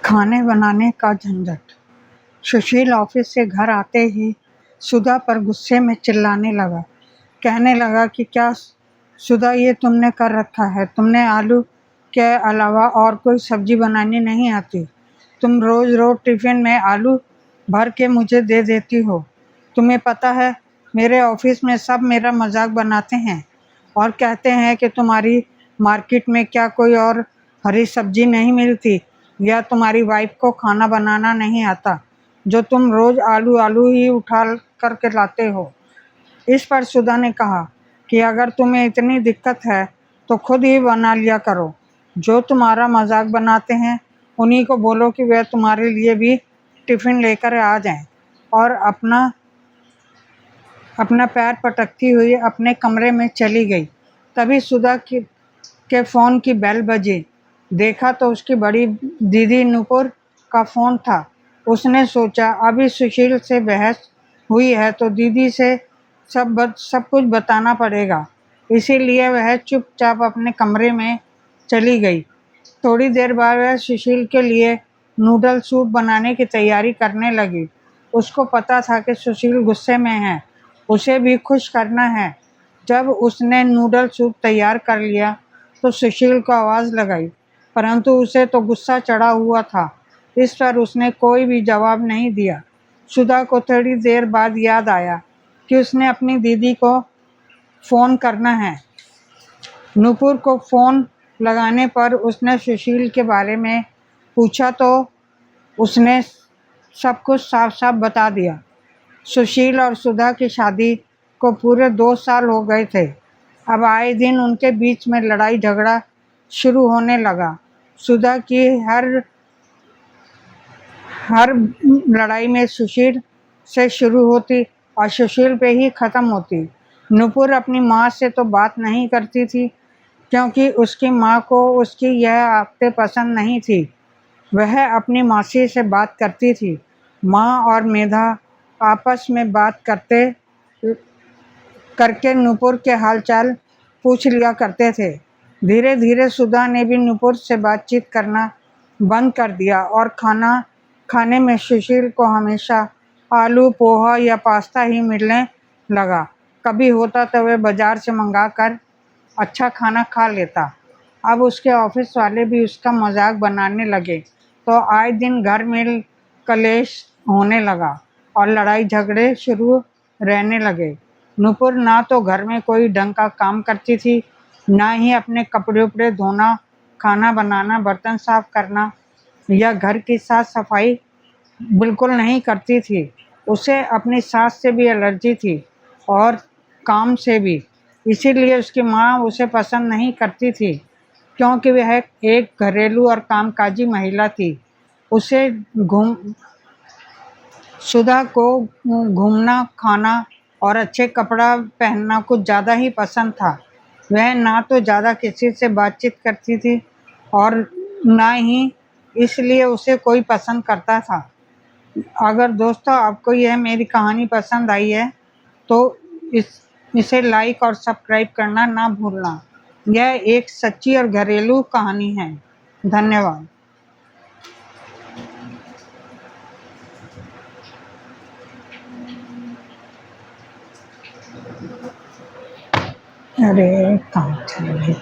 खाने बनाने का झंझट। सुशील ऑफिस से घर आते ही सुधा पर गुस्से में चिल्लाने लगा। कहने लगा कि क्या सुधा, ये तुमने कर रखा है? तुमने आलू के अलावा और कोई सब्जी बनानी नहीं आती? तुम रोज रोज टिफिन में आलू भर के मुझे दे देती हो। तुम्हें पता है मेरे ऑफिस में सब मेरा मजाक बनाते हैं और कहते हैं कि तुम्हारी मार्केट में क्या कोई और हरी सब्जी नहीं मिलती, या तुम्हारी वाइफ को खाना बनाना नहीं आता, जो तुम रोज आलू आलू ही उठा करके लाते हो। इस पर सुधा ने कहा कि अगर तुम्हें इतनी दिक्कत है तो खुद ही बना लिया करो। जो तुम्हारा मजाक बनाते हैं उन्हीं को बोलो कि वे तुम्हारे लिए भी टिफिन लेकर आ जाएं। और अपना पैर पटकती हुई अपने कमरे में चली गई। तभी सुधा के फ़ोन की बेल बजी। देखा तो उसकी बड़ी दीदी नूपुर का फ़ोन था। उसने सोचा अभी सुशील से बहस हुई है तो दीदी से सब कुछ बताना पड़ेगा, इसीलिए वह चुपचाप अपने कमरे में चली गई। थोड़ी देर बाद वह सुशील के लिए नूडल सूप बनाने की तैयारी करने लगी। उसको पता था कि सुशील गुस्से में है, उसे भी खुश करना है। जब उसने नूडल सूप तैयार कर लिया तो सुशील को आवाज़ लगाई, परंतु उसे तो गुस्सा चढ़ा हुआ था। इस पर उसने कोई भी जवाब नहीं दिया। सुधा को थोड़ी देर बाद याद आया कि उसने अपनी दीदी को फ़ोन करना है। नूपुर को फ़ोन लगाने पर उसने सुशील के बारे में पूछा तो उसने सब कुछ साफ साफ बता दिया। सुशील और सुधा की शादी को पूरे 2 साल हो गए थे। अब आए दिन उनके बीच में लड़ाई झगड़ा शुरू होने लगा। सुधा की हर लड़ाई में सुशील से शुरू होती और सुशील पे ही ख़त्म होती। नूपुर अपनी माँ से तो बात नहीं करती थी क्योंकि उसकी माँ को उसकी यह आदतें पसंद नहीं थी। वह अपनी मासी से बात करती थी। माँ और मेधा आपस में बात करके नूपुर के हालचाल पूछ लिया करते थे। धीरे धीरे सुधा ने भी नूपुर से बातचीत करना बंद कर दिया और खाना खाने में सुशील को हमेशा आलू पोहा या पास्ता ही मिलने लगा। कभी होता तो वह बाजार से मंगा कर अच्छा खाना खा लेता। अब उसके ऑफिस वाले भी उसका मजाक बनाने लगे तो आए दिन घर में कलेश होने लगा और लड़ाई झगड़े शुरू रहने लगे। नूपुर ना तो घर में कोई ढंग का काम करती थी, ना ही अपने कपड़े उपड़े धोना, खाना बनाना, बर्तन साफ करना या घर की साफ सफाई बिल्कुल नहीं करती थी। उसे अपनी सास से भी एलर्जी थी और काम से भी, इसीलिए उसकी माँ उसे पसंद नहीं करती थी क्योंकि वह एक घरेलू और कामकाजी महिला थी। उसे सुधा को घूमना, खाना और अच्छे कपड़ा पहनना कुछ ज़्यादा ही पसंद था। वह ना तो ज़्यादा किसी से बातचीत करती थी और ना ही इसलिए उसे कोई पसंद करता था। अगर दोस्तों आपको यह मेरी कहानी पसंद आई है तो इसे लाइक और सब्सक्राइब करना ना भूलना। यह एक सच्ची और घरेलू कहानी है। धन्यवाद। अरे काम चल रही।